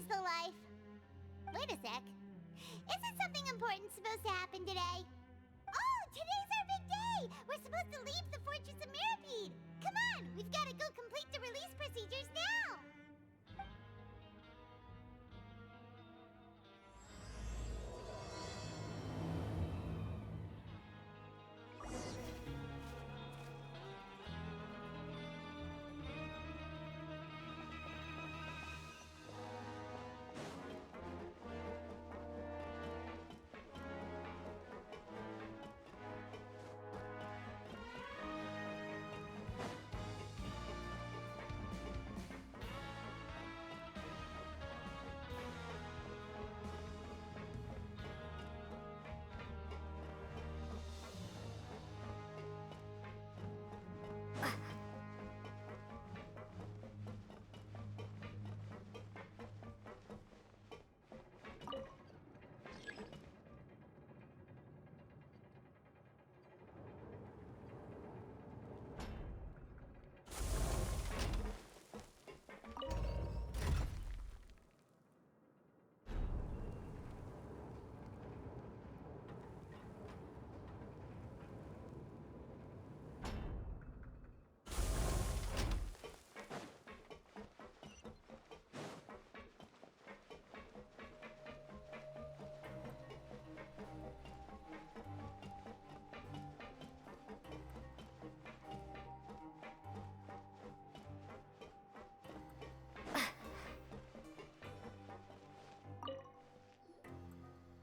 is the life. Wait a sec. Isn't something important supposed to happen today? Oh, today's our big day! We're supposed to leave the Fortress of Mirapede! Come on, we've got to go complete the release procedures now!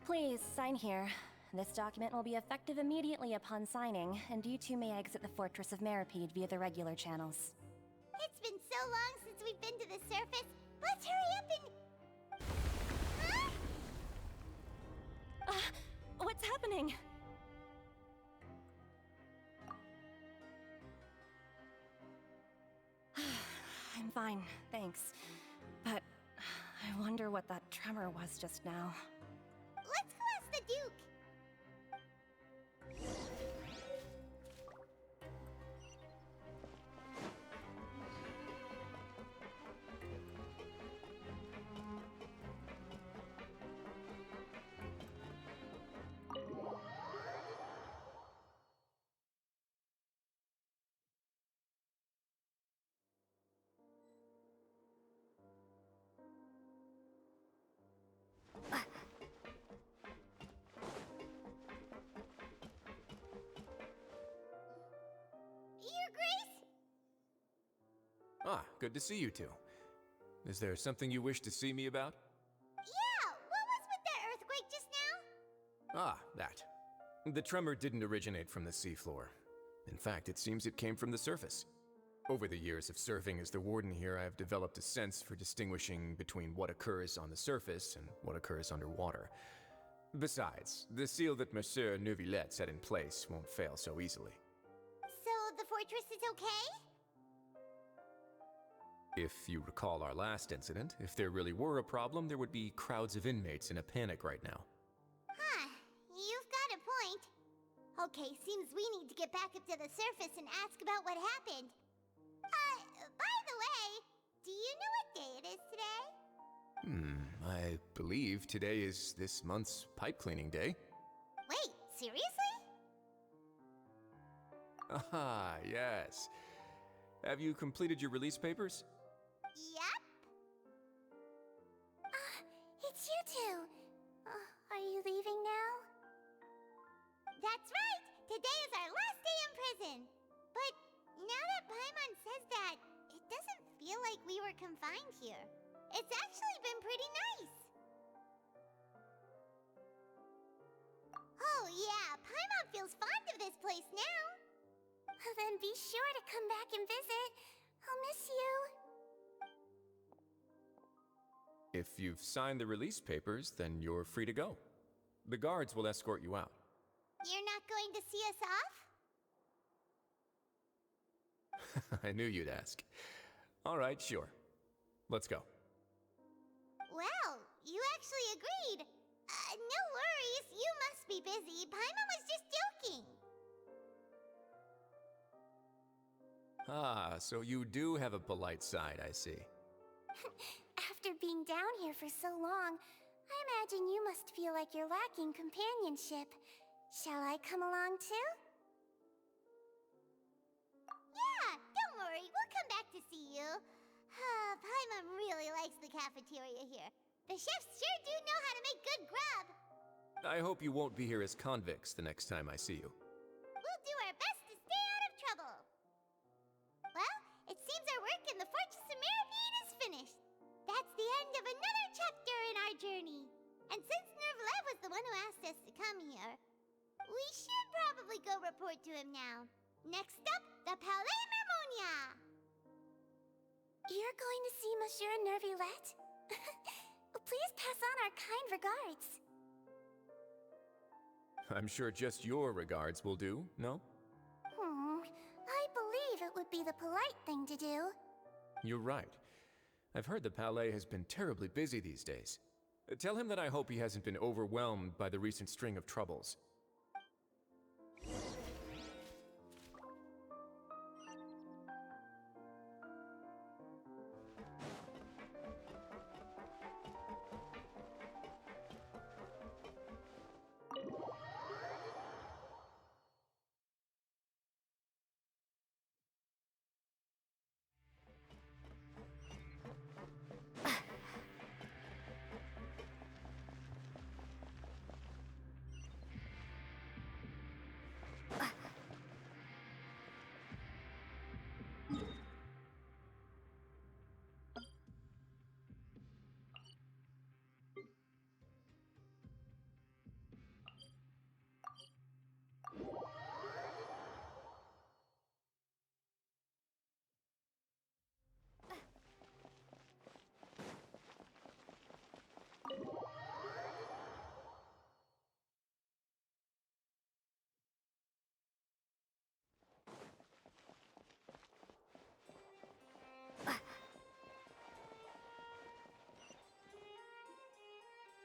Please, sign here. This document will be effective immediately upon signing, and you two may exit the Fortress of Mirapede via the regular channels. It's been so long since we've been to the surface. Let's hurry up and... Huh? What's happening? I'm fine, thanks. But I wonder what that tremor was just now. Let's go ask the Duke. Your Grace? Ah, good to see you two. Is there something you wish to see me about? Yeah, what was with that earthquake just now? Ah, that. The tremor didn't originate from the seafloor. In fact, it seems it came from the surface. Over the years of serving as the warden here, I have developed a sense for distinguishing between what occurs on the surface and what occurs underwater. Besides, the seal that Monsieur Neuvillette set in place won't fail so easily. So the fortress is okay? If you recall our last incident, if there really were a problem, there would be crowds of inmates in a panic right now. Huh, you've got a point. Okay, seems we need to get back up to the surface and ask about what happened. By the way, do you know what day it is today? I believe today is this month's pipe cleaning day. Wait, seriously? Ah, yes. Have you completed your release papers? Yep. It's you two. Are you leaving now? That's right! Today is our last day in prison! But now that Paimon says that, it doesn't feel like we were confined here. It's actually been pretty nice! Oh yeah, Paimon feels fond of this place now! Then be sure to come back and visit. I'll miss you. If you've signed the release papers, then you're free to go. The guards will escort you out. You're not going to see us off? I knew you'd ask. All right, sure. Let's go. Well, you actually agreed. No worries, you must be busy. Paimon was just joking. Ah, so you do have a polite side, I see. After being down here for so long, I imagine you must feel like you're lacking companionship. Shall I come along too? Yeah, don't worry. We'll come back to see you. Paimon really likes the cafeteria here. The chefs sure do know how to make good grub. I hope you won't be here as convicts the next time I see you. We'll do our best to stay out of trouble. Well, it seems our work in the Fortress of Mirapede is finished. That's the end of another chapter in our journey. And since Nervlev was the one who asked us to come here, we should probably go report to him now. Next up, the Palais Mermonia! You're going to see Monsieur Nervulette? Please pass on our kind regards. I'm sure just your regards will do, no? I believe it would be the polite thing to do. You're right. I've heard the Palais has been terribly busy these days. Tell him that I hope he hasn't been overwhelmed by the recent string of troubles.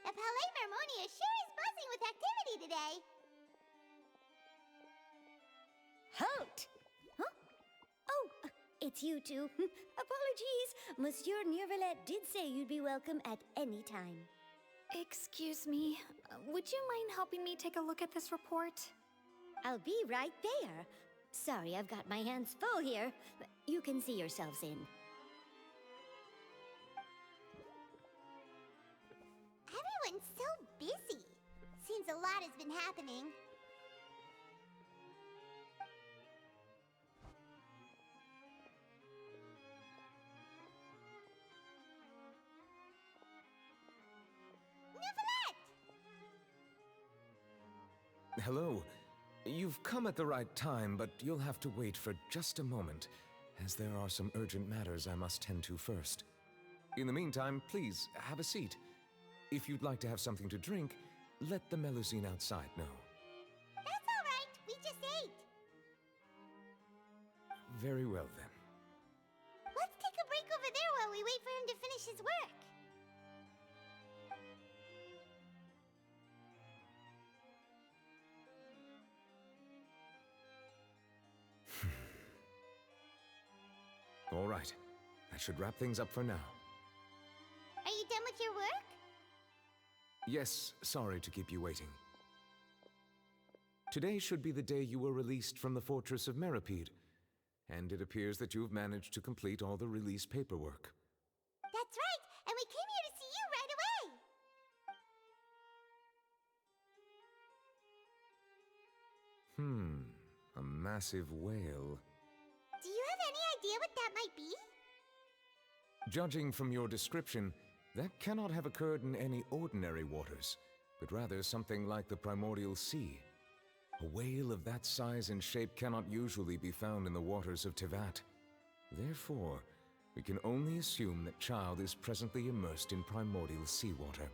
The Palais Mermonia sure is buzzing with activity today. Halt! Huh? Oh, it's you two. Apologies. Monsieur Nervulette did say you'd be welcome at any time. Excuse me, would you mind helping me take a look at this report? I'll be right there. Sorry, I've got my hands full here. You can see yourselves in. Everyone's so busy. Seems a lot has been happening. Nervulette! Hello. You've come at the right time, but you'll have to wait for just a moment, as there are some urgent matters I must tend to first. In the meantime, please, have a seat. If you'd like to have something to drink, let the Melusine outside know. That's all right. We just ate. Very well, then. Let's take a break over there while we wait for him to finish his work. All right. That should wrap things up for now. Are you done with your work? Yes, sorry to keep you waiting. Today should be the day you were released from the Fortress of Mirapede, and it appears that you've managed to complete all the release paperwork. That's right, and we came here to see you right away. A massive whale. Do you have any idea what that might be? Judging from your description, that cannot have occurred in any ordinary waters, but rather something like the primordial sea. A whale of that size and shape cannot usually be found in the waters of Tevat. Therefore, we can only assume that Child is presently immersed in primordial seawater.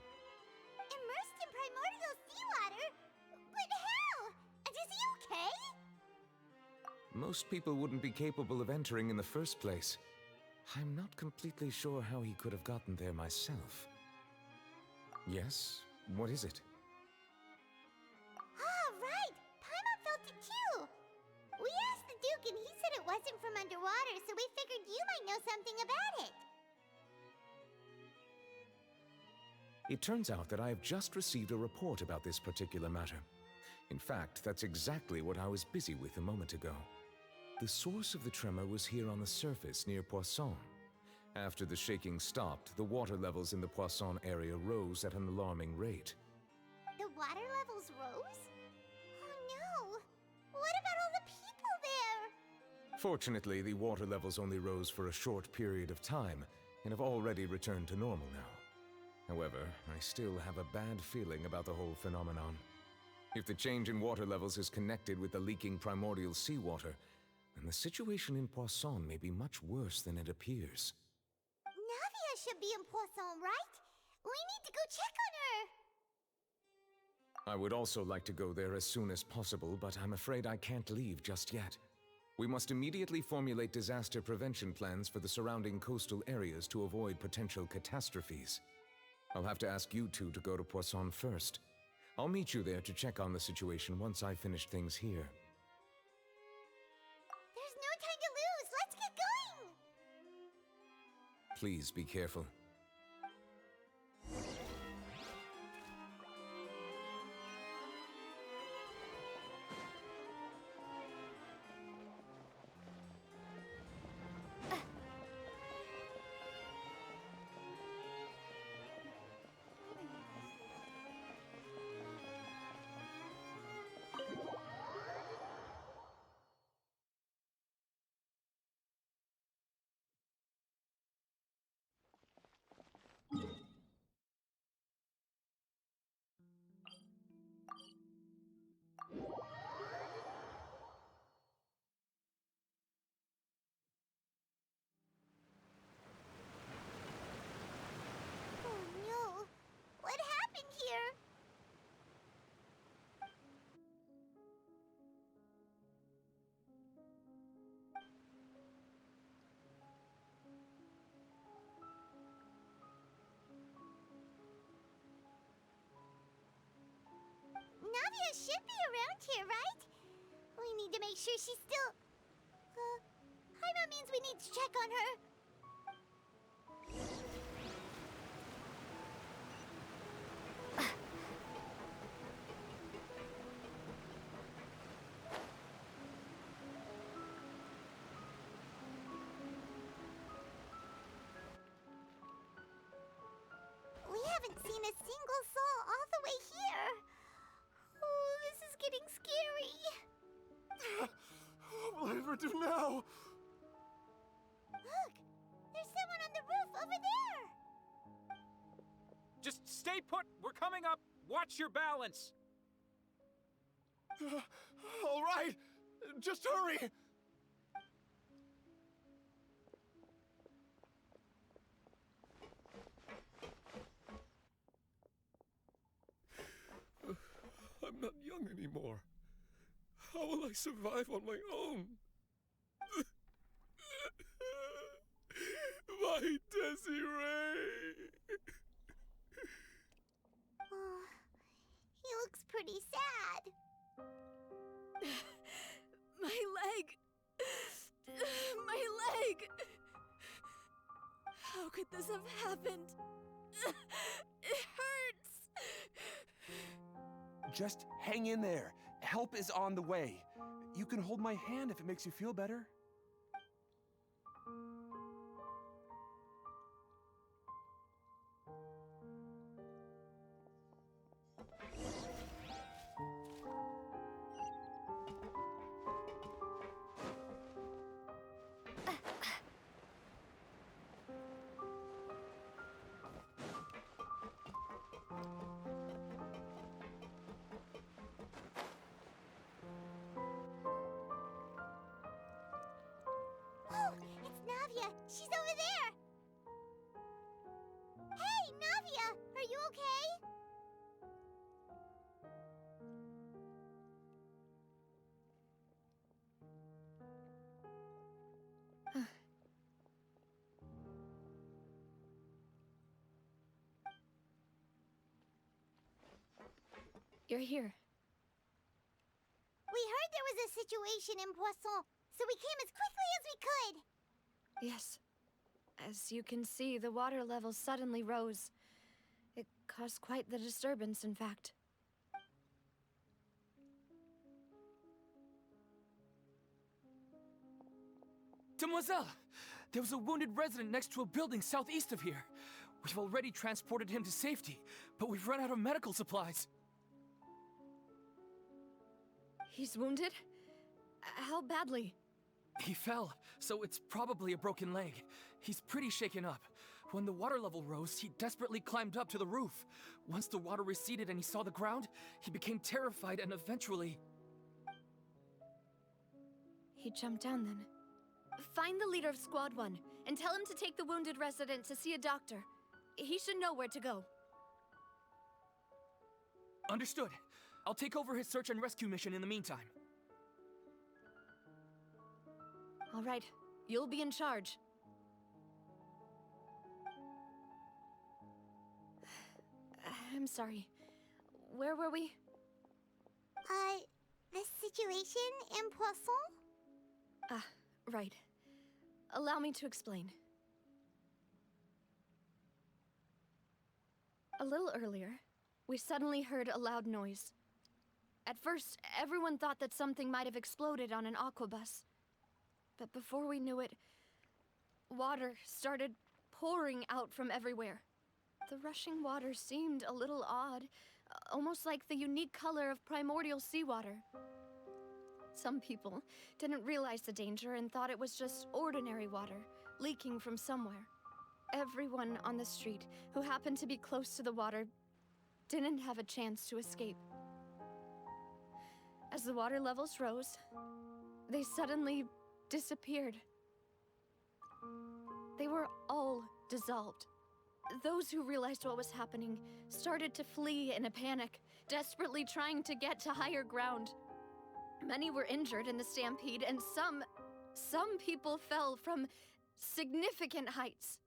Immersed in primordial seawater? But how? And is he okay? Most people wouldn't be capable of entering in the first place. I'm not completely sure how he could have gotten there myself. Yes? What is it? Ah, right! Paimon felt it too! We asked the Duke and he said it wasn't from underwater, so we figured you might know something about it. It turns out that I have just received a report about this particular matter. In fact, that's exactly what I was busy with a moment ago. The source of the tremor was here on the surface near Poisson. After the shaking stopped, the water levels in the Poisson area rose at an alarming rate. The water levels rose? Oh no! What about all the people there? Fortunately, the water levels only rose for a short period of time and have already returned to normal now. However, I still have a bad feeling about the whole phenomenon. If the change in water levels is connected with the leaking primordial seawater, then the situation in Poisson may be much worse than it appears. Navia should be in Poisson, right? We need to go check on her! I would also like to go there as soon as possible, but I'm afraid I can't leave just yet. We must immediately formulate disaster prevention plans for the surrounding coastal areas to avoid potential catastrophes. I'll have to ask you two to go to Poisson first. I'll meet you there to check on the situation once I finish things here. There's no time to lose! Let's get going! Please be careful. Oh no! What happened here? Navia should be around here, right? We need to make sure she's still... Paimon means we need to check on her. We haven't seen a single soul all the way here. Oh, this is getting scary. What will I ever do now? Look, there's someone on the roof over there. Just stay put! We're coming up! Watch your balance! All right, just hurry! I'm not young anymore. How will I survive on my own? My Desiree! Oh, he looks pretty sad. My leg! My leg! How could this have happened? It hurts! Just hang in there. Help is on the way. You can hold my hand if it makes you feel better. Oh, it's Navia. She's over there. Hey, Navia, are you okay? You're here. We heard there was a situation in Poisson, so we came as quickly as we could. Yes. As you can see, the water level suddenly rose. It caused quite the disturbance, in fact. Demoiselle! There was a wounded resident next to a building southeast of here. We've already transported him to safety, but we've run out of medical supplies. He's wounded? How badly? He fell, so it's probably a broken leg. He's pretty shaken up. When the water level rose, he desperately climbed up to the roof. Once the water receded and he saw the ground, he became terrified and eventually... He jumped down then. Find the leader of Squad 1 and tell him to take the wounded resident to see a doctor. He should know where to go. Understood. I'll take over his search and rescue mission in the meantime. All right, you'll be in charge. I'm sorry. Where were we? The situation in Poisson? Ah, right. Allow me to explain. A little earlier, we suddenly heard a loud noise. At first, everyone thought that something might have exploded on an aquabus. But before we knew it, water started pouring out from everywhere. The rushing water seemed a little odd, almost like the unique color of primordial seawater. Some people didn't realize the danger and thought it was just ordinary water leaking from somewhere. Everyone on the street who happened to be close to the water didn't have a chance to escape. As the water levels rose, they suddenly disappeared. They were all dissolved. Those who realized what was happening started to flee in a panic, desperately trying to get to higher ground. Many were injured in the stampede, and some people fell from significant heights.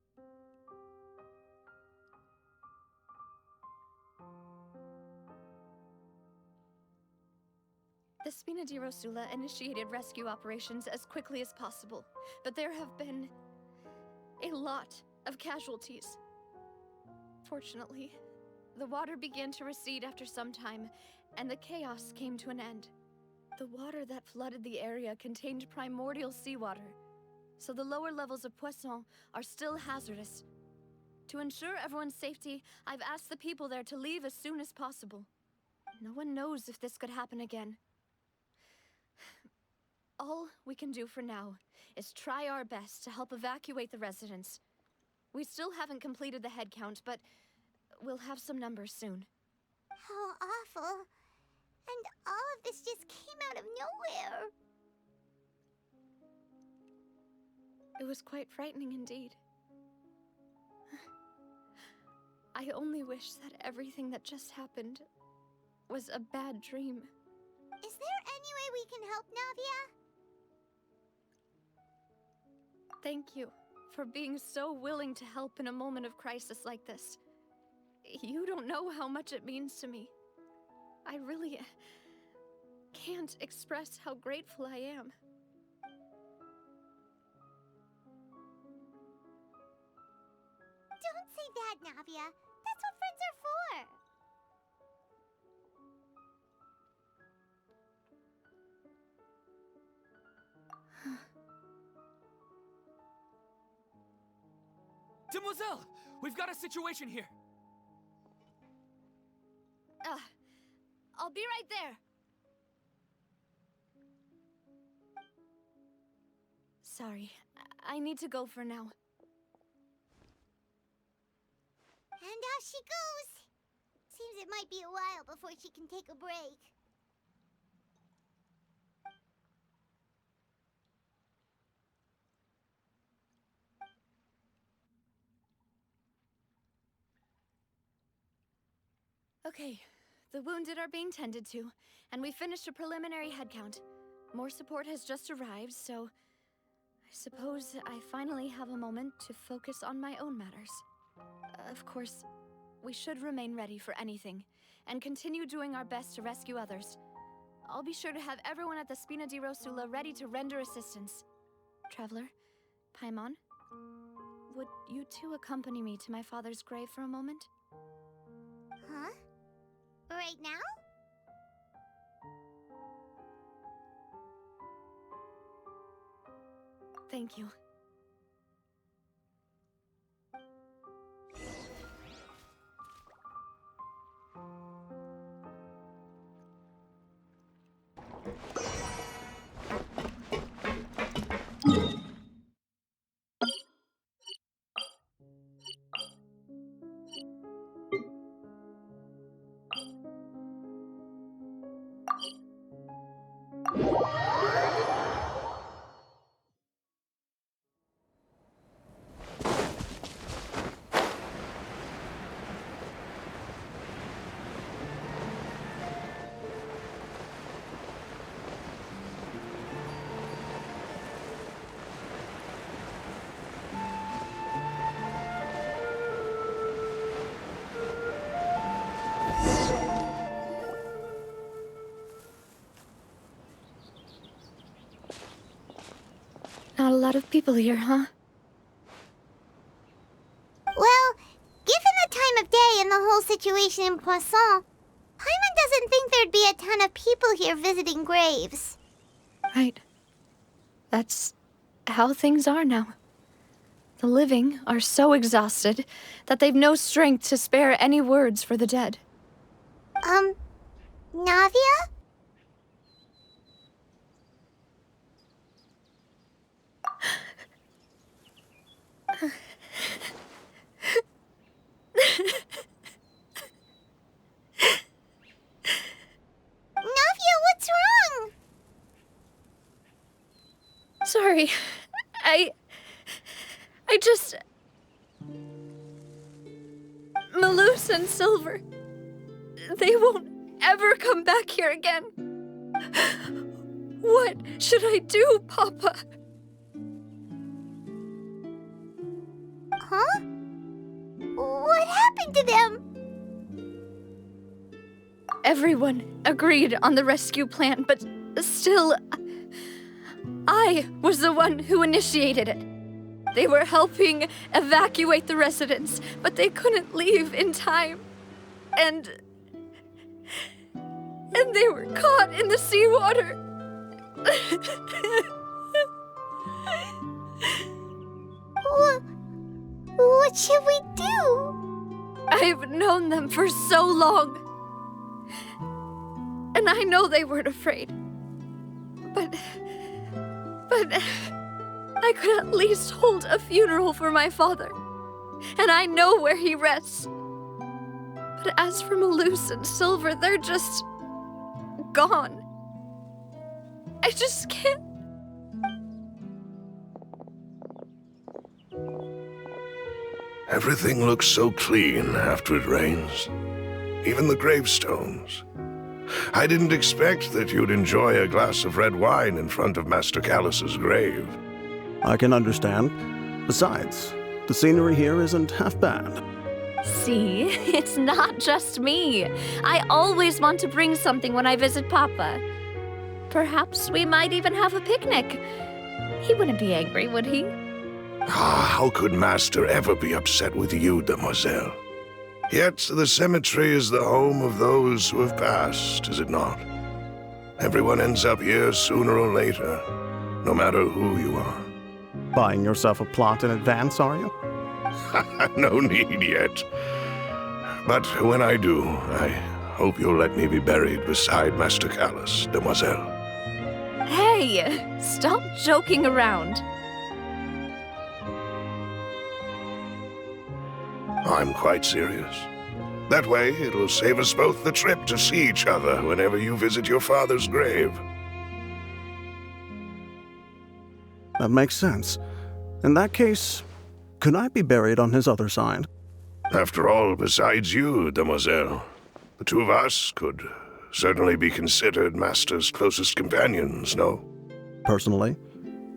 The Spina di Rosula initiated rescue operations as quickly as possible, but there have been a lot of casualties. Fortunately, the water began to recede after some time, and the chaos came to an end. The water that flooded the area contained primordial seawater, so the lower levels of Poisson are still hazardous. To ensure everyone's safety, I've asked the people there to leave as soon as possible. No one knows if this could happen again. All we can do for now is try our best to help evacuate the residents. We still haven't completed the head count, but we'll have some numbers soon. How awful. And all of this just came out of nowhere. It was quite frightening indeed. I only wish that everything that just happened was a bad dream. Is there any way we can help, Navia? Thank you for being so willing to help in a moment of crisis like this. You don't know how much it means to me. I really can't express how grateful I am. Don't say that, Navia. That's what friends are for. Demoiselle! We've got a situation here! I'll be right there. Sorry, I need to go for now. And off she goes. Seems it might be a while before she can take a break. Okay, the wounded are being tended to, and we finished a preliminary head count. More support has just arrived, so I suppose I finally have a moment to focus on my own matters. Of course, we should remain ready for anything, and continue doing our best to rescue others. I'll be sure to have everyone at the Spina di Rosula ready to render assistance. Traveler, Paimon, would you two accompany me to my father's grave for a moment? Right now? Thank you. Not a lot of people here, huh? Well, given the time of day and the whole situation in Poisson, Paimon doesn't think there'd be a ton of people here visiting graves. Right. That's how things are now. The living are so exhausted that they've no strength to spare any words for the dead. Navia? Navia, what's wrong? Sorry. I just... Malus and Silver... They won't ever come back here again. What should I do, Papa? Huh? What happened to them? Everyone agreed on the rescue plan, but still... I was the one who initiated it. They were helping evacuate the residents, but they couldn't leave in time. And they were caught in the seawater. What should we do? I've known them for so long. And I know they weren't afraid. But I could at least hold a funeral for my father. And I know where he rests. But as for Malus and Silver, they're just... gone. I just can't... Everything looks so clean after it rains. Even the gravestones. I didn't expect that you'd enjoy a glass of red wine in front of Master Callus's grave. I can understand. Besides, the scenery here isn't half bad. See, it's not just me. I always want to bring something when I visit Papa. Perhaps we might even have a picnic. He wouldn't be angry, would he? How could Master ever be upset with you, Demoiselle? Yet the cemetery is the home of those who have passed, is it not? Everyone ends up here sooner or later, no matter who you are. Buying yourself a plot in advance, are you? No need yet. But when I do, I hope you'll let me be buried beside Master Callus, Demoiselle. Hey, stop joking around. I'm quite serious. That way, it'll save us both the trip to see each other whenever you visit your father's grave. That makes sense. In that case, could I be buried on his other side? After all, besides you, Demoiselle, the two of us could certainly be considered Master's closest companions, no? Personally,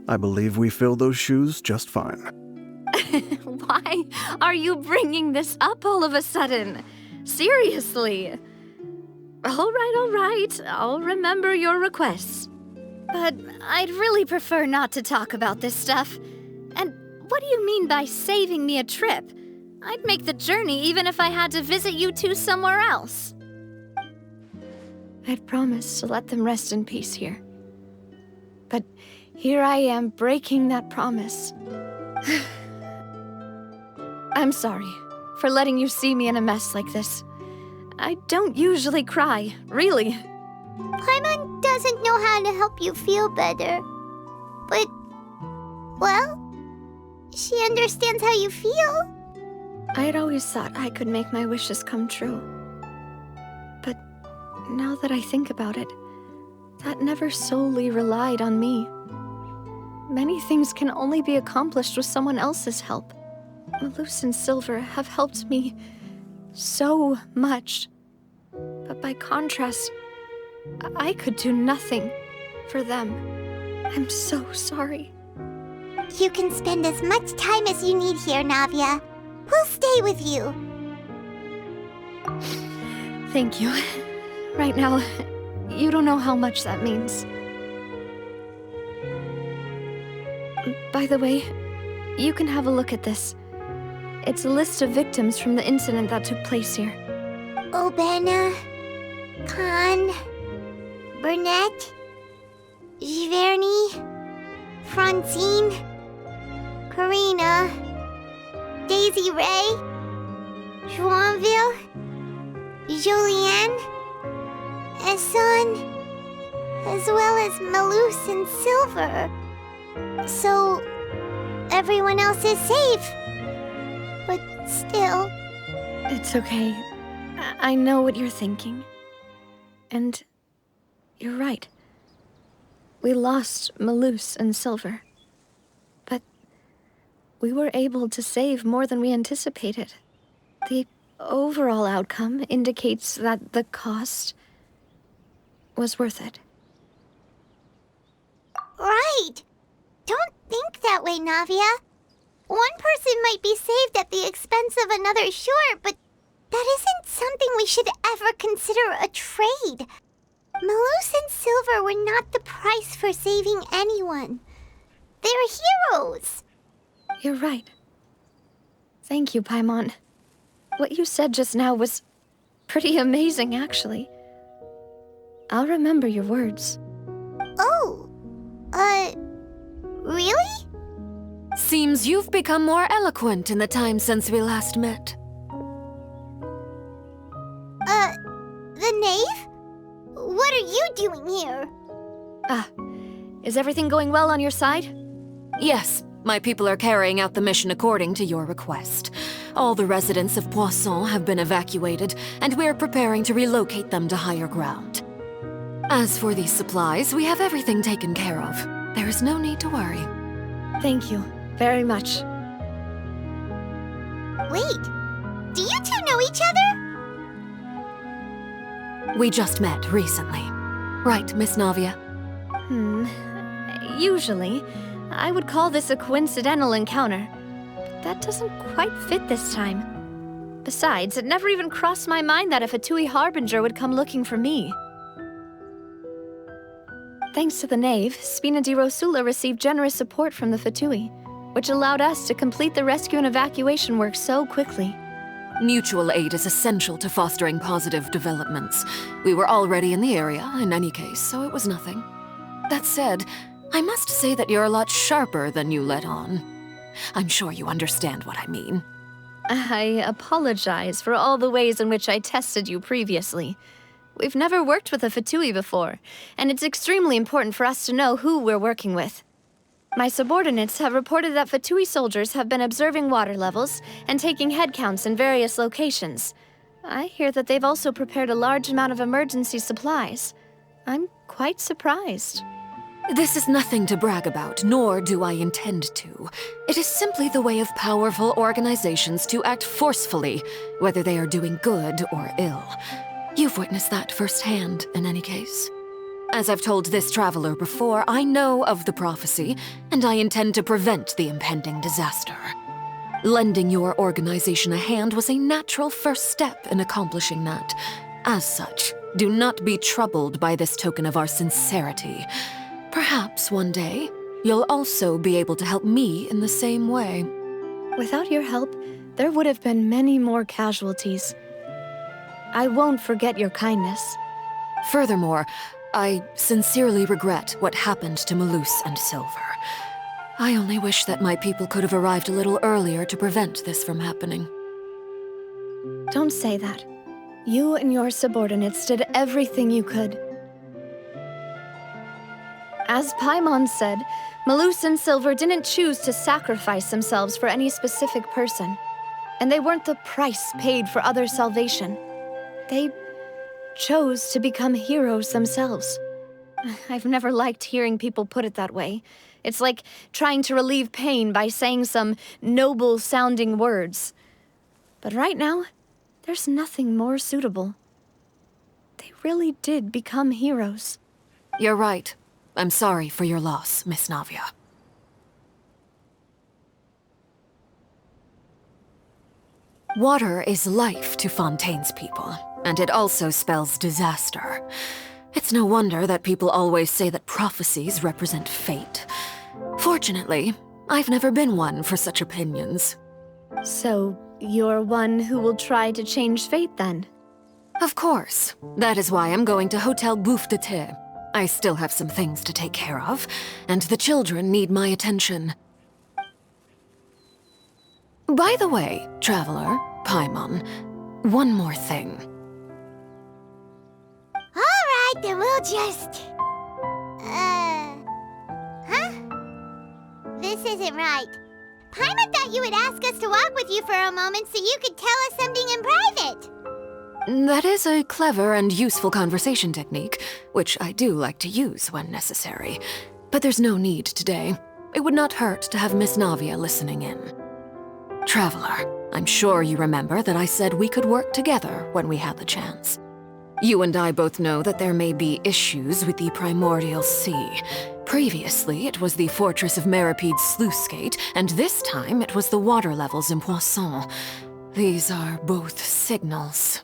I believe we fill those shoes just fine. Why are you bringing this up all of a sudden? Seriously. All right. I'll remember your requests. But I'd really prefer not to talk about this stuff. And what do you mean by saving me a trip? I'd make the journey even if I had to visit you two somewhere else. I'd promised to let them rest in peace here. But here I am breaking that promise. I'm sorry for letting you see me in a mess like this. I don't usually cry, really. Paimon doesn't know how to help you feel better. But, well, she understands how you feel. I had always thought I could make my wishes come true. But now that I think about it, that never solely relied on me. Many things can only be accomplished with someone else's help. Malus and Silver have helped me so much. But by contrast, I could do nothing for them. I'm so sorry. You can spend as much time as you need here, Navia. We'll stay with you. Thank you. Right now, you don't know how much that means. By the way, you can have a look at this. It's a list of victims from the incident that took place here. Obena, Khan, Burnett, Giverny, Francine, Karina, Daisy Ray, Joinville, Julianne, Esson, as well as Malus and Silver. So, everyone else is safe. But still... It's okay. I know what you're thinking. And you're right. We lost Malus and Silver. But we were able to save more than we anticipated. The overall outcome indicates that the cost was worth it. Right! Don't think that way, Navia. One person might be saved at the expense of another, sure, but that isn't something we should ever consider a trade. Malus and Silver were not the price for saving anyone. They're heroes. You're right. Thank you, Paimon. What you said just now was pretty amazing, actually. I'll remember your words. Oh, really? Seems you've become more eloquent in the time since we last met. The knave? What are you doing here? Is everything going well on your side? Yes, my people are carrying out the mission according to your request. All the residents of Poisson have been evacuated, and we're preparing to relocate them to higher ground. As for these supplies, we have everything taken care of. There is no need to worry. Thank you very much. Wait, do you two know each other? We just met recently. Right, Miss Navia? Usually, I would call this a coincidental encounter. But that doesn't quite fit this time. Besides, it never even crossed my mind that a Fatui Harbinger would come looking for me. Thanks to the Knave, Spina di Rosula received generous support from the Fatui, which allowed us to complete the rescue and evacuation work so quickly. Mutual aid is essential to fostering positive developments. We were already in the area, in any case, so it was nothing. That said, I must say that you're a lot sharper than you let on. I'm sure you understand what I mean. I apologize for all the ways in which I tested you previously. We've never worked with a Fatui before, and it's extremely important for us to know who we're working with. My subordinates have reported that Fatui soldiers have been observing water levels and taking head counts in various locations. I hear that they've also prepared a large amount of emergency supplies. I'm quite surprised. This is nothing to brag about, nor do I intend to. It is simply the way of powerful organizations to act forcefully, whether they are doing good or ill. You've witnessed that firsthand, in any case. As I've told this traveler before, I know of the prophecy, and I intend to prevent the impending disaster. Lending your organization a hand was a natural first step in accomplishing that. As such, do not be troubled by this token of our sincerity. Perhaps one day, you'll also be able to help me in the same way. Without your help, there would have been many more casualties. I won't forget your kindness. Furthermore, I sincerely regret what happened to Malus and Silver. I only wish that my people could have arrived a little earlier to prevent this from happening. Don't say that. You and your subordinates did everything you could. As Paimon said, Malus and Silver didn't choose to sacrifice themselves for any specific person. And they weren't the price paid for others' salvation. They chose to become heroes themselves. I've never liked hearing people put it that way. It's like trying to relieve pain by saying some noble-sounding words. But right now, there's nothing more suitable. They really did become heroes. You're right. I'm sorry for your loss, Miss Navia. Water is life to Fontaine's people, and it also spells disaster. It's no wonder that people always say that prophecies represent fate. Fortunately, I've never been one for such opinions. So, you're one who will try to change fate, then? Of course. That is why I'm going to Hotel Bouffe de Thé. I still have some things to take care of, and the children need my attention. By the way, Traveler, Paimon, one more thing. Alright, then we'll just... Huh? This isn't right. Paimon thought you would ask us to walk with you for a moment so you could tell us something in private. That is a clever and useful conversation technique, which I do like to use when necessary. But there's no need today. It would not hurt to have Miss Navia listening in. Traveler, I'm sure you remember that I said we could work together when we had the chance. You and I both know that there may be issues with the Primordial Sea. Previously, it was the Fortress of Meripede's sluice gate, and this time it was the water levels in Poisson. These are both signals.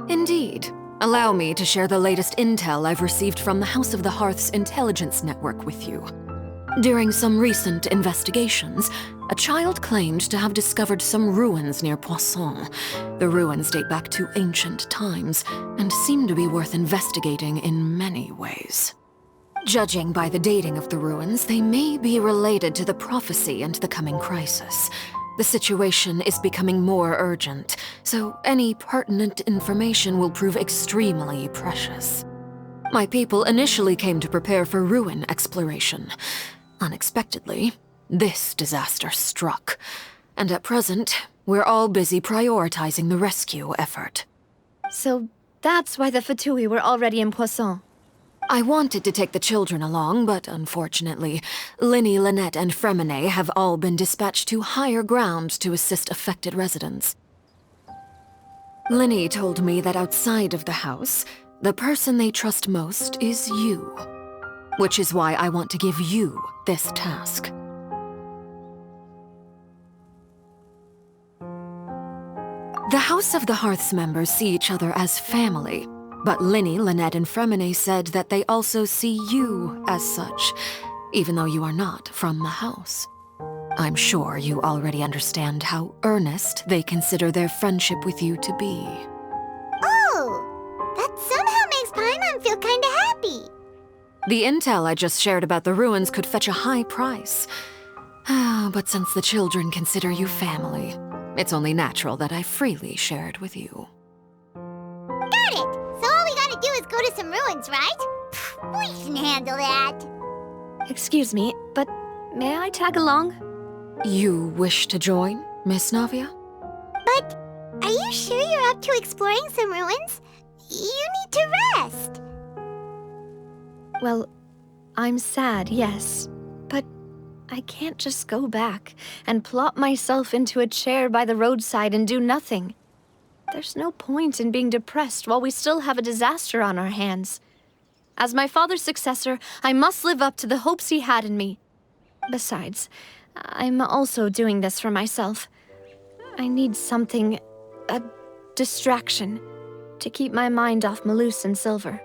Indeed. Allow me to share the latest intel I've received from the House of the Hearth's intelligence network with you. During some recent investigations, a child claimed to have discovered some ruins near Poisson. The ruins date back to ancient times, and seem to be worth investigating in many ways. Judging by the dating of the ruins, they may be related to the prophecy and the coming crisis. The situation is becoming more urgent, so any pertinent information will prove extremely precious. My people initially came to prepare for ruin exploration. Unexpectedly, this disaster struck, and at present, we're all busy prioritizing the rescue effort. So that's why the Fatui were already in Poisson. I wanted to take the children along, but unfortunately, Linny, Lynette, and Fremine have all been dispatched to higher ground to assist affected residents. Linny told me that outside of the house, the person they trust most is you. Which is why I want to give you this task. The House of the Hearth's members see each other as family, but Linny, Lynette, and Fremine said that they also see you as such, even though you are not from the house. I'm sure you already understand how earnest they consider their friendship with you to be. Oh, that somehow makes Paimon feel kinda happy. The intel I just shared about the ruins could fetch a high price. But since the children consider you family, it's only natural that I freely share it with you. Got it! So all we gotta do is go to some ruins, right? We can handle that. Excuse me, but may I tag along? You wish to join, Miss Navia? But are you sure you're up to exploring some ruins? You need to rest. Well, I'm sad, yes, but I can't just go back and plop myself into a chair by the roadside and do nothing. There's no point in being depressed while we still have a disaster on our hands. As my father's successor, I must live up to the hopes he had in me. Besides, I'm also doing this for myself. I need something, a distraction, to keep my mind off Malus and Silver.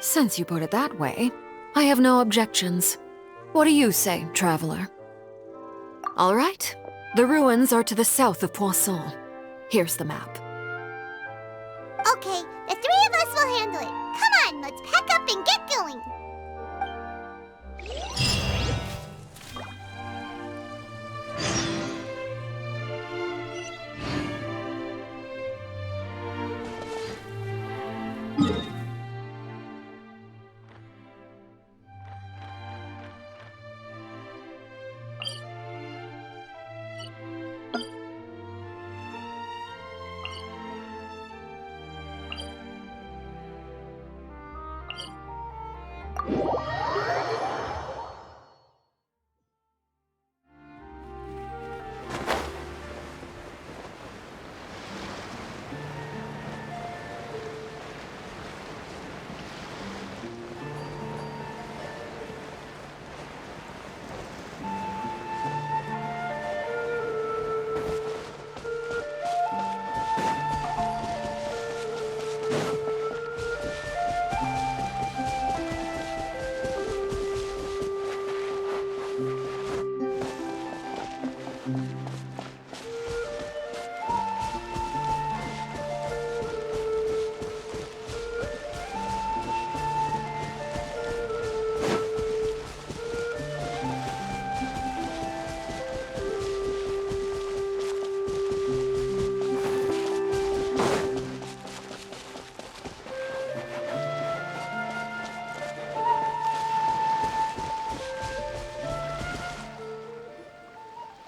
Since you put it that way, I have no objections. What do you say, Traveler? All right, The ruins are to the south of Poisson. Here's the map. Okay, the three of us will handle it. Come on, let's pack up and get going.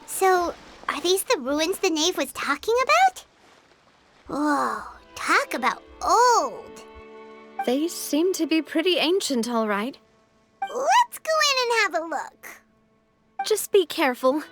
So, are these the ruins the knave was talking about? Whoa, talk about old. They seem to be pretty ancient, all right. Let's go in and have a look. Just be careful.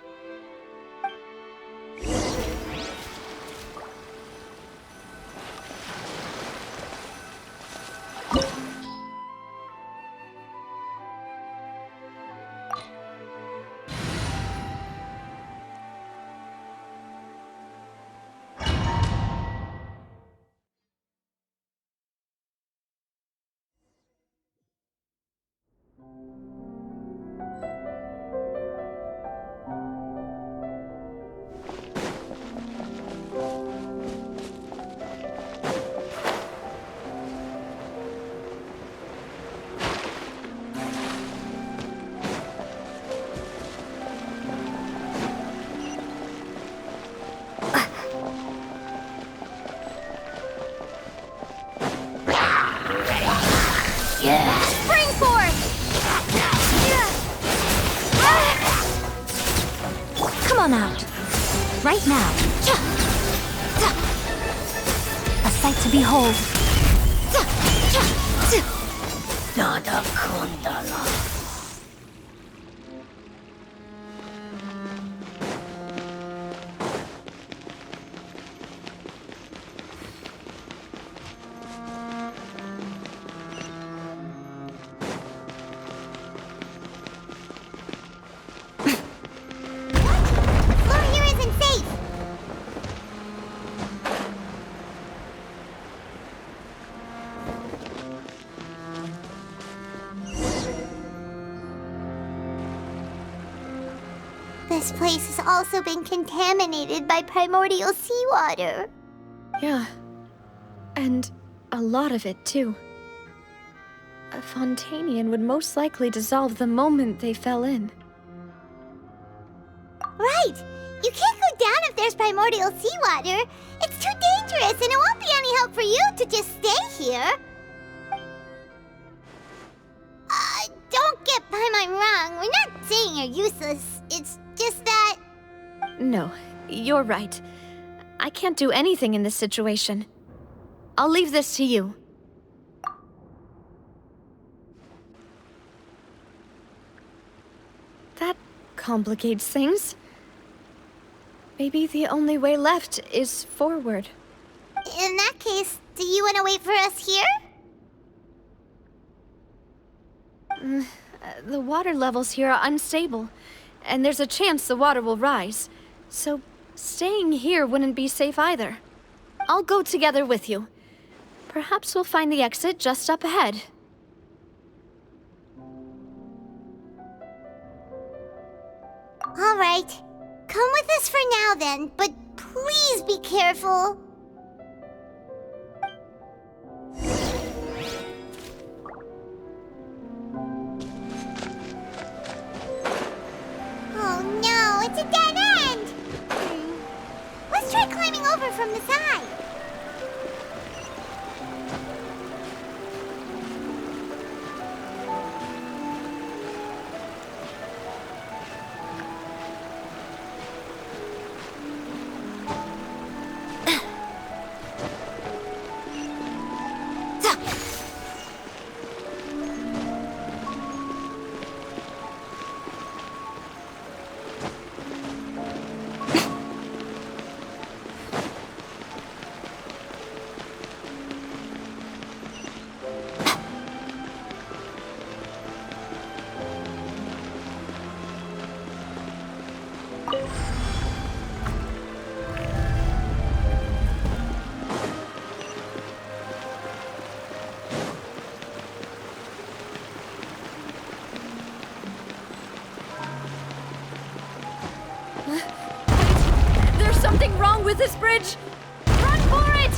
Spring forth! Come on out. Right now. A sight to behold. Dada Kundala. Floor here isn't safe! This place has also been contaminated by primordial seawater. Yeah. And a lot of it, too. A Fontanian would most likely dissolve the moment they fell in. Right! You can't go down if there's primordial seawater. It's too dangerous, and it won't be any help for you to just stay here. Don't get Paimon wrong. We're not saying you're useless. It's just that... No, you're right. I can't do anything in this situation. I'll leave this to you. That complicates things. Maybe the only way left is forward. In that case, do you want to wait for us here? The water levels here are unstable, and there's a chance the water will rise. So staying here wouldn't be safe either. I'll go together with you. Perhaps we'll find the exit just up ahead. All right. Come with us for now then, but please be careful. Oh no, it's a dead end! Let's try climbing over from the side. There's something wrong with this bridge! Run for it!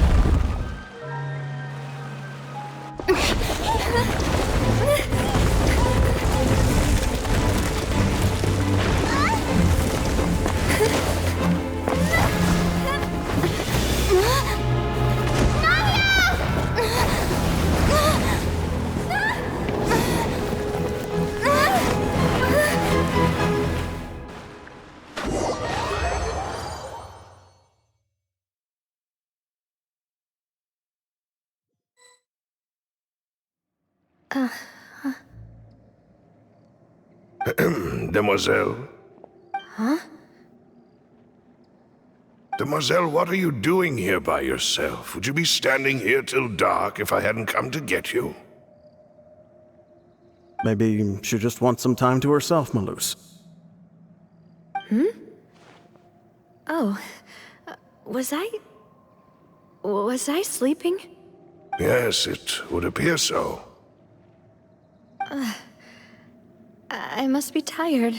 Demoiselle? Huh? Demoiselle, what are you doing here by yourself? Would you be standing here till dark if I hadn't come to get you? Maybe she just wants some time to herself, Malus. Oh, was I sleeping? Yes, it would appear so. I must be tired.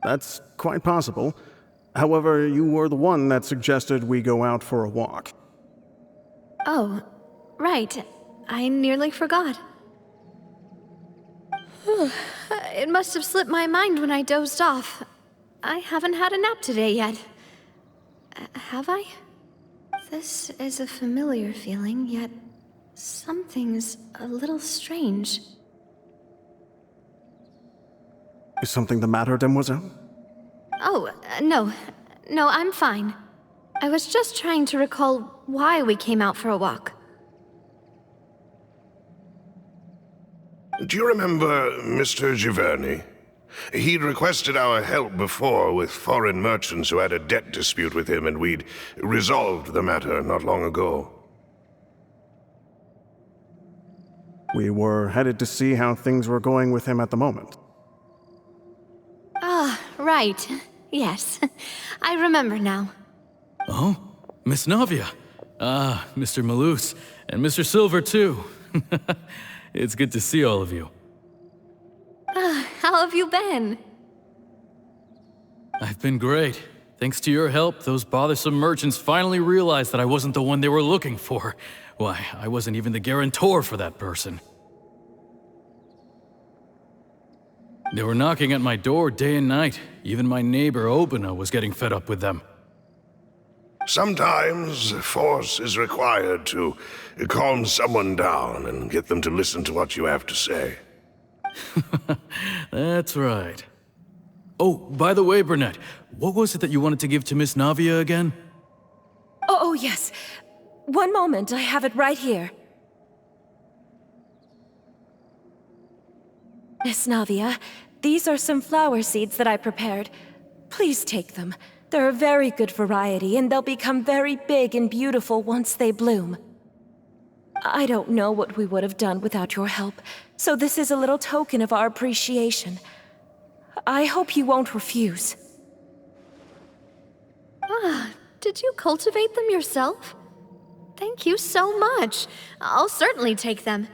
That's quite possible. However, you were the one that suggested we go out for a walk. Oh, right. I nearly forgot. It must have slipped my mind when I dozed off. I haven't had a nap today yet. Have I? This is a familiar feeling, yet something's a little strange. Is something the matter, Demoiselle? Oh, no. No, I'm fine. I was just trying to recall why we came out for a walk. Do you remember Mr. Giverny? He'd requested our help before with foreign merchants who had a debt dispute with him, and we'd resolved the matter not long ago. We were headed to see how things were going with him at the moment. Ah, right. Yes. I remember now. Oh? Miss Navia. Ah, Mr. Malus. And Mr. Silver, too. It's good to see all of you. How have you been? I've been great. Thanks to your help, those bothersome merchants finally realized that I wasn't the one they were looking for. Why, I wasn't even the guarantor for that person. They were knocking at my door day and night. Even my neighbor, Obina, was getting fed up with them. Sometimes force is required to calm someone down and get them to listen to what you have to say. That's right. Oh, by the way, Burnett, what was it that you wanted to give to Miss Navia again? Oh, yes. One moment, I have it right here. Miss Navia, these are some flower seeds that I prepared. Please take them. They're a very good variety, and they'll become very big and beautiful once they bloom. I don't know what we would have done without your help, so this is a little token of our appreciation. I hope you won't refuse. Ah, did you cultivate them yourself? Thank you so much. I'll certainly take them.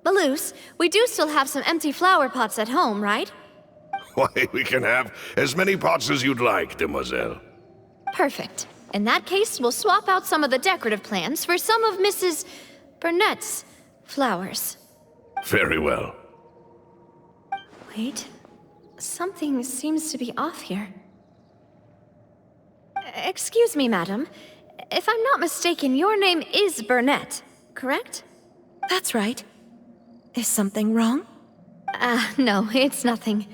Malus, we do still have some empty flower pots at home, right? Why, we can have as many pots as you'd like, demoiselle. Perfect. In that case, we'll swap out some of the decorative plants for some of Mrs. Burnett's flowers. Very well. Wait. Something seems to be off here. Excuse me, madam. If I'm not mistaken, your name is Burnett, correct? That's right. Is something wrong? No, it's nothing.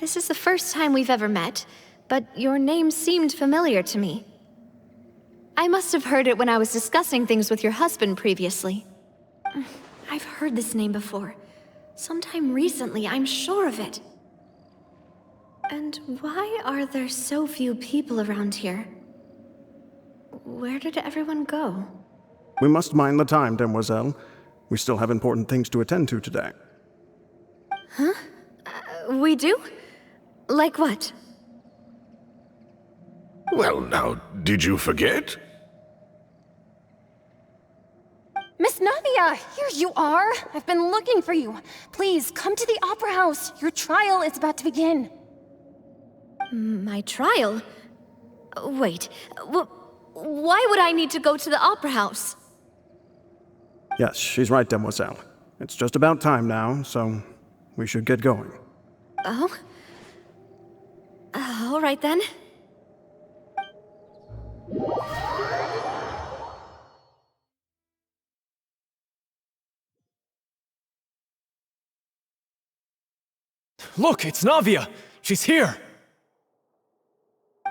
This is the first time we've ever met, but your name seemed familiar to me. I must have heard it when I was discussing things with your husband previously. I've heard this name before. Sometime recently, I'm sure of it. And why are there so few people around here? Where did everyone go? We must mind the time, demoiselle. We still have important things to attend to today. Huh? We do? Like what? Well, now, did you forget? Miss Navia, here you are! I've been looking for you. Please, come to the Opera House. Your trial is about to begin. My trial? Wait, why would I need to go to the Opera House? Yes, she's right, demoiselle. It's just about time now, so we should get going. Oh? All right then. Look, it's Navia! She's here!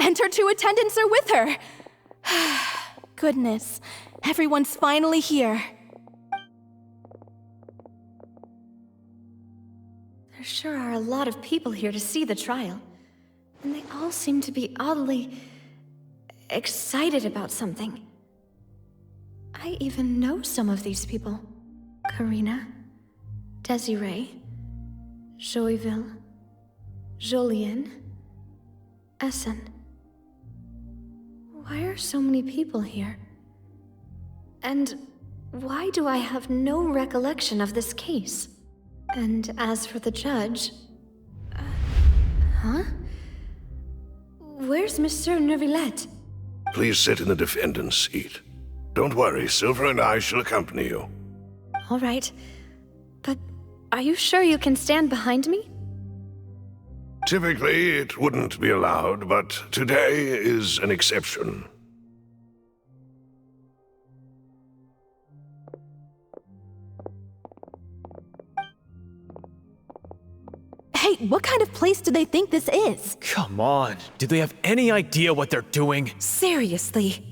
And her two attendants are with her! Goodness, everyone's finally here. There sure are a lot of people here to see the trial. And they all seem to be oddly excited about something. I even know some of these people. Karina, Desiree, Joyville, Jolien, Essen. Why are so many people here? And why do I have no recollection of this case? And as for the judge... huh? Where's Monsieur Neuvillette? Please sit in the defendant's seat. Don't worry, Silver and I shall accompany you. All right. But are you sure you can stand behind me? Typically, it wouldn't be allowed, but today is an exception. Hey, what kind of place do they think this is? Come on, do they have any idea what they're doing? Seriously.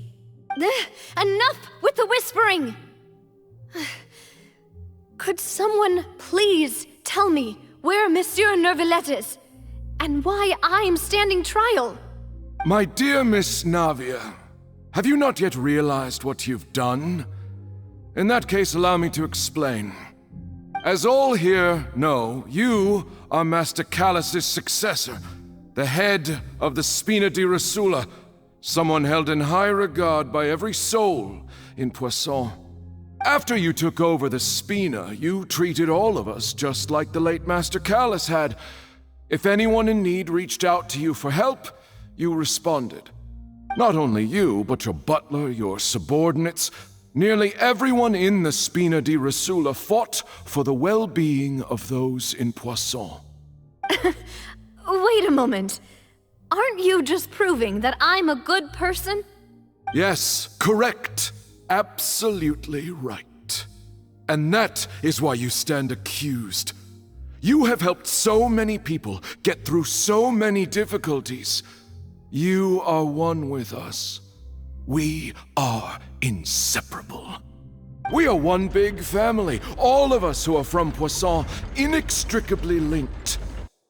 Enough with the whispering! Could someone please tell me where Monsieur Neuvillette is? And why I'm standing trial? My dear Miss Navia, have you not yet realized what you've done? In that case, allow me to explain. As all here know, you are Master Callus's successor, the head of the Spina di Rosula, someone held in high regard by every soul in Poisson. After you took over the Spina, you treated all of us just like the late Master Callus had. If anyone in need reached out to you for help, you responded. Not only you, but your butler, your subordinates, nearly everyone in the Spina di Rosula fought for the well-being of those in Poisson. Wait a moment. Aren't you just proving that I'm a good person? Yes, correct. Absolutely right. And that is why you stand accused. You have helped so many people get through so many difficulties. You are one with us. We are inseparable. We are one big family, all of us who are from Poisson, inextricably linked.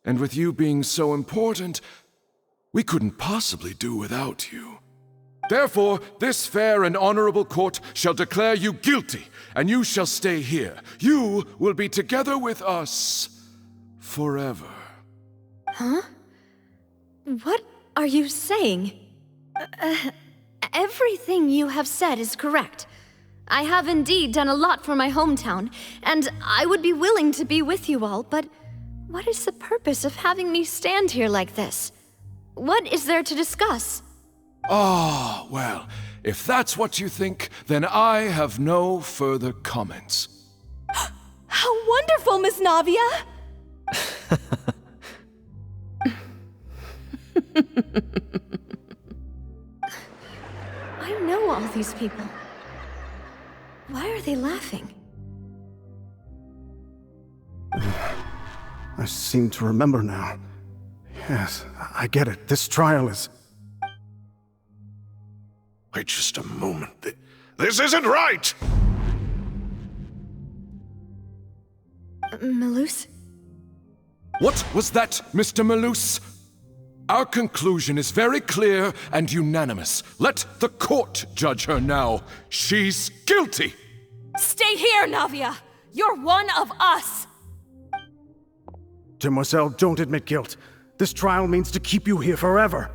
And with you being so important, we couldn't possibly do without you. Therefore, this fair and honorable court shall declare you guilty, and you shall stay here. You will be together with us forever. Huh? What are you saying? Everything you have said is correct. I have indeed done a lot for my hometown, and I would be willing to be with you all, but What is the purpose of having me stand here like this? What is there to discuss? Ah, well, if that's what you think, then I have no further comments. How wonderful, Miss Navia! I know all these people. Why are they laughing? I seem to remember now. Yes, I get it. This trial is... Wait just a moment. This isn't right! Malus? What was that, Mr. Malus? Our conclusion is very clear and unanimous. Let the court judge her now. She's guilty! Stay here, Navia! You're one of us! Demoiselle, don't admit guilt. This trial means to keep you here forever.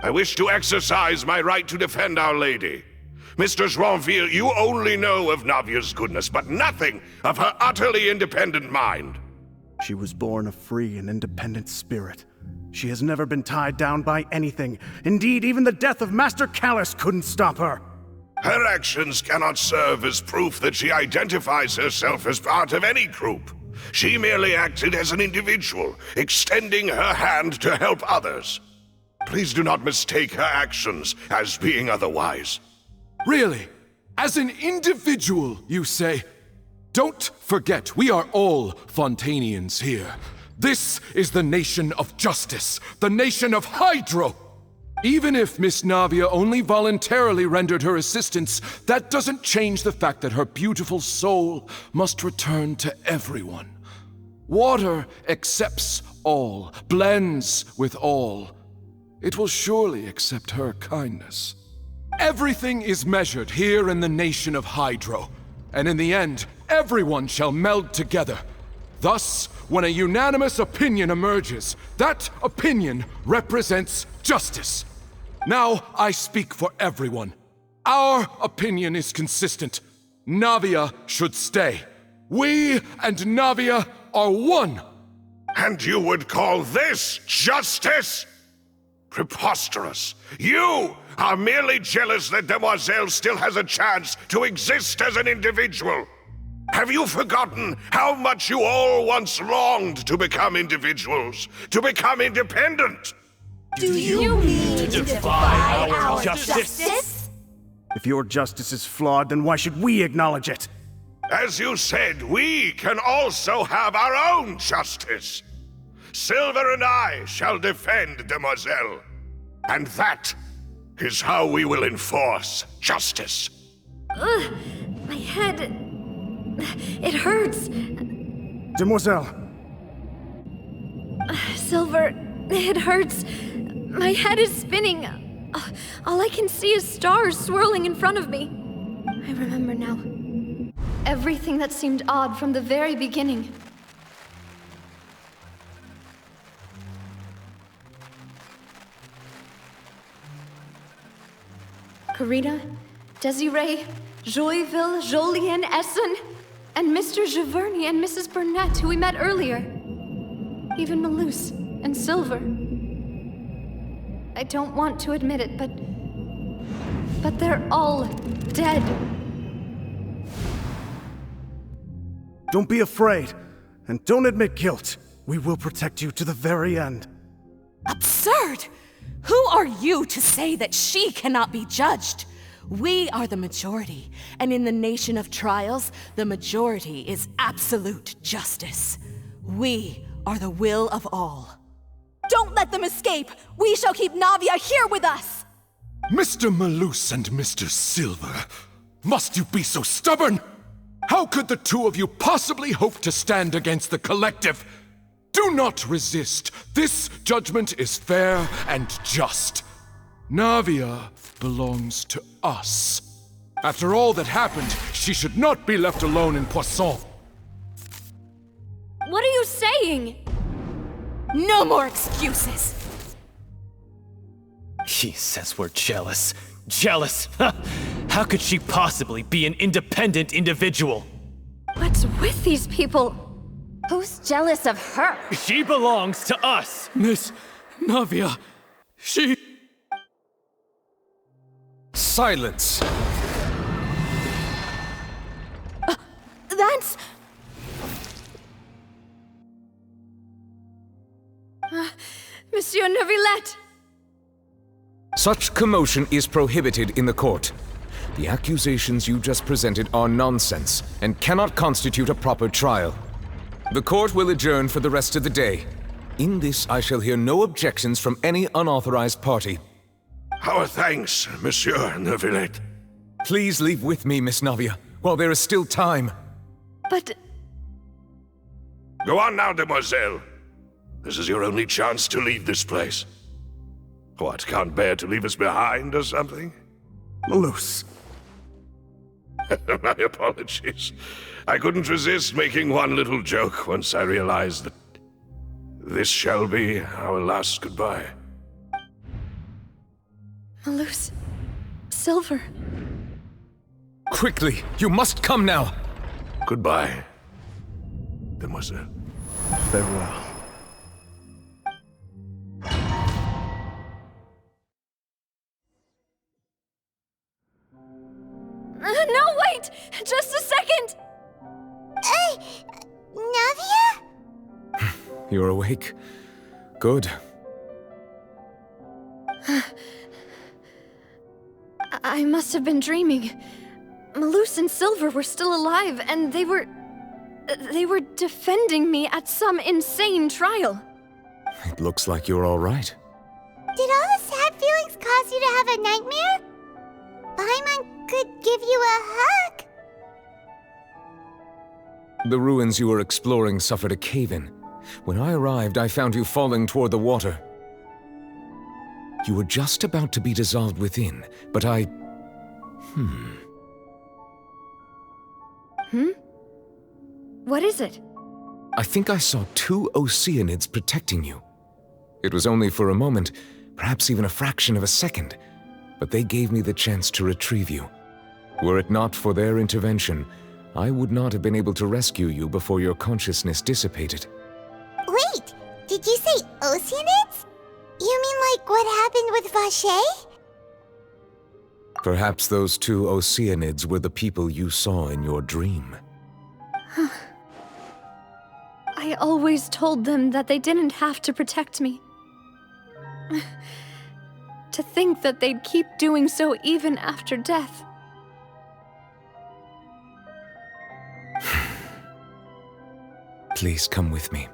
I wish to exercise my right to defend Our Lady. Mr. Joinville, you only know of Navia's goodness, but nothing of her utterly independent mind. She was born a free and independent spirit. She has never been tied down by anything. Indeed, even the death of Master Callus couldn't stop her. Her actions cannot serve as proof that she identifies herself as part of any group. She merely acted as an individual, extending her hand to help others. Please do not mistake her actions as being otherwise. Really? As an individual, you say? Don't forget, we are all Fontanians here. This is the nation of justice, the nation of Hydro. Even if Miss Navia only voluntarily rendered her assistance, that doesn't change the fact that her beautiful soul must return to everyone. Water accepts all, blends with all. It will surely accept her kindness. Everything is measured here in the nation of Hydro, and in the end, everyone shall meld together. Thus, when a unanimous opinion emerges, that opinion represents justice. Now I speak for everyone. Our opinion is consistent. Navia should stay. We and Navia are one. And you would call this justice? Preposterous. You are merely jealous that Demoiselle still has a chance to exist as an individual. Have you forgotten how much you all once longed to become individuals, to become independent? Do you mean to defy our justice? If your justice is flawed, then why should we acknowledge it? As you said, we can also have our own justice. Silver and I shall defend Demoiselle. And that is how we will enforce justice. Ugh, my head... It hurts. Demoiselle! Silver, it hurts. My head is spinning. All I can see is stars swirling in front of me. I remember now. Everything that seemed odd from the very beginning. Karina, Desiree, Joyville, Jolien, Essen, and Mr. Giverny and Mrs. Burnett, who we met earlier. Even Malus and Silver. I don't want to admit it, but they're all dead. Don't be afraid, and don't admit guilt. We will protect you to the very end. Absurd! Who are you to say that she cannot be judged? We are the majority, and in the nation of trials, the majority is absolute justice. We are the will of all. Don't let them escape! We shall keep Navia here with us! Mr. Malus and Mr. Silver, must you be so stubborn? How could the two of you possibly hope to stand against the collective? Do not resist. This judgment is fair and just. Navia belongs to us. After all that happened, she should not be left alone in Poisson. What are you saying? No more excuses! She says we're jealous. Jealous? How could she possibly be an independent individual? What's with these people? Who's jealous of her? She belongs to us! Miss Navia, she... Silence! That's... Monsieur Neuvillette! Such commotion is prohibited in the court. The accusations you just presented are nonsense and cannot constitute a proper trial. The court will adjourn for the rest of the day. In this, I shall hear no objections from any unauthorized party. Our thanks, Monsieur Neuvillette. Please leave with me, Miss Navia, while there is still time. But... Go on now, demoiselle. This is your only chance to leave this place. What, can't bear to leave us behind or something? Malus. My apologies. I couldn't resist making one little joke once I realized that this shall be our last goodbye. Malus... Silver... Quickly, you must come now! Goodbye, demoiselle. Farewell. No, wait! Just a second! Navia? You're awake? Good. I must have been dreaming. Malus and Silver were still alive, and they were defending me at some insane trial. It looks like you're all right. Did all the sad feelings cause you to have a nightmare? Paimon could give you a hug. The ruins you were exploring suffered a cave-in. When I arrived, I found you falling toward the water. You were just about to be dissolved within, but I... What is it? I think I saw 2 Oceanids protecting you. It was only for a moment, perhaps even a fraction of a second, but they gave me the chance to retrieve you. Were it not for their intervention, I would not have been able to rescue you before your consciousness dissipated. Wait, did you say Oceanids? You mean like what happened with Vache? Perhaps those 2 Oceanids were the people you saw in your dream. I always told them that they didn't have to protect me. To think that they'd keep doing so even after death. Please come with me.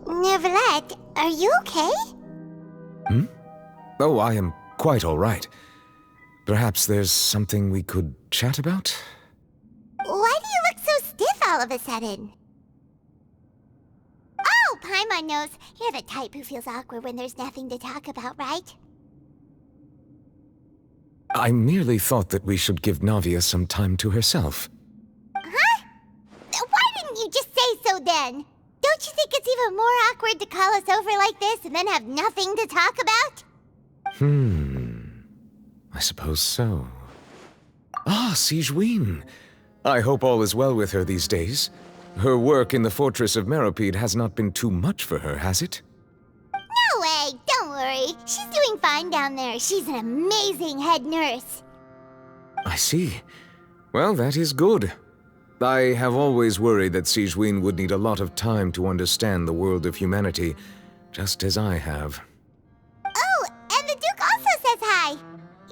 Neuvillette, are you okay? Oh, I am quite all right. Perhaps there's something we could chat about? Why do you look so stiff all of a sudden? Oh, Paimon knows. You're the type who feels awkward when there's nothing to talk about, right? I merely thought that we should give Navia some time to herself. Huh? Why didn't you just say so then? Don't you think it's even more awkward to call us over like this and then have nothing to talk about? I suppose so. Ah, Sigewinne. I hope all is well with her these days. Her work in the Fortress of Meropide has not been too much for her, has it? No way, don't worry. She's doing fine down there. She's an amazing head nurse. I see. Well, that is good. I have always worried that Sigewinne would need a lot of time to understand the world of humanity, just as I have. Oh, and the Duke also says hi.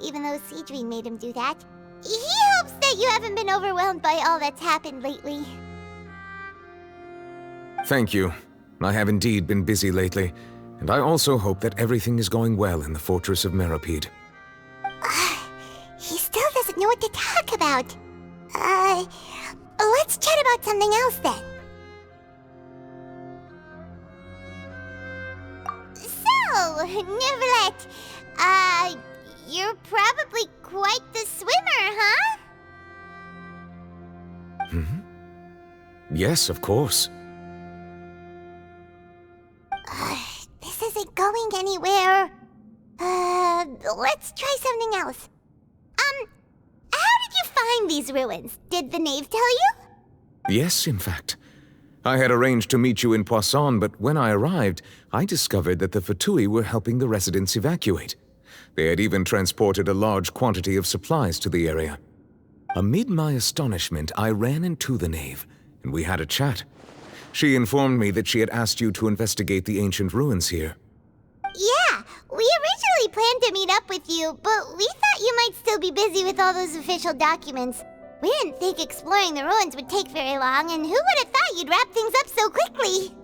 Even though Sigewinne made him do that. He hopes that you haven't been overwhelmed by all that's happened lately. Thank you. I have indeed been busy lately, and I also hope that everything is going well in the Fortress of Meropide. He still doesn't know what to talk about. Let's chat about something else then. So, Neuvillette, you're probably quite the swimmer, huh? Yes, of course. This isn't going anywhere. Let's try something else. How did behind these ruins? Did the knave tell you? Yes, in fact. I had arranged to meet you in Poisson, but when I arrived, I discovered that the Fatui were helping the residents evacuate. They had even transported a large quantity of supplies to the area. Amid my astonishment, I ran into the knave, and we had a chat. She informed me that she had asked you to investigate the ancient ruins here. Yeah, we originally planned to meet up with you, but we thought you might still be busy with all those official documents. We didn't think exploring the ruins would take very long, and who would have thought you'd wrap things up so quickly?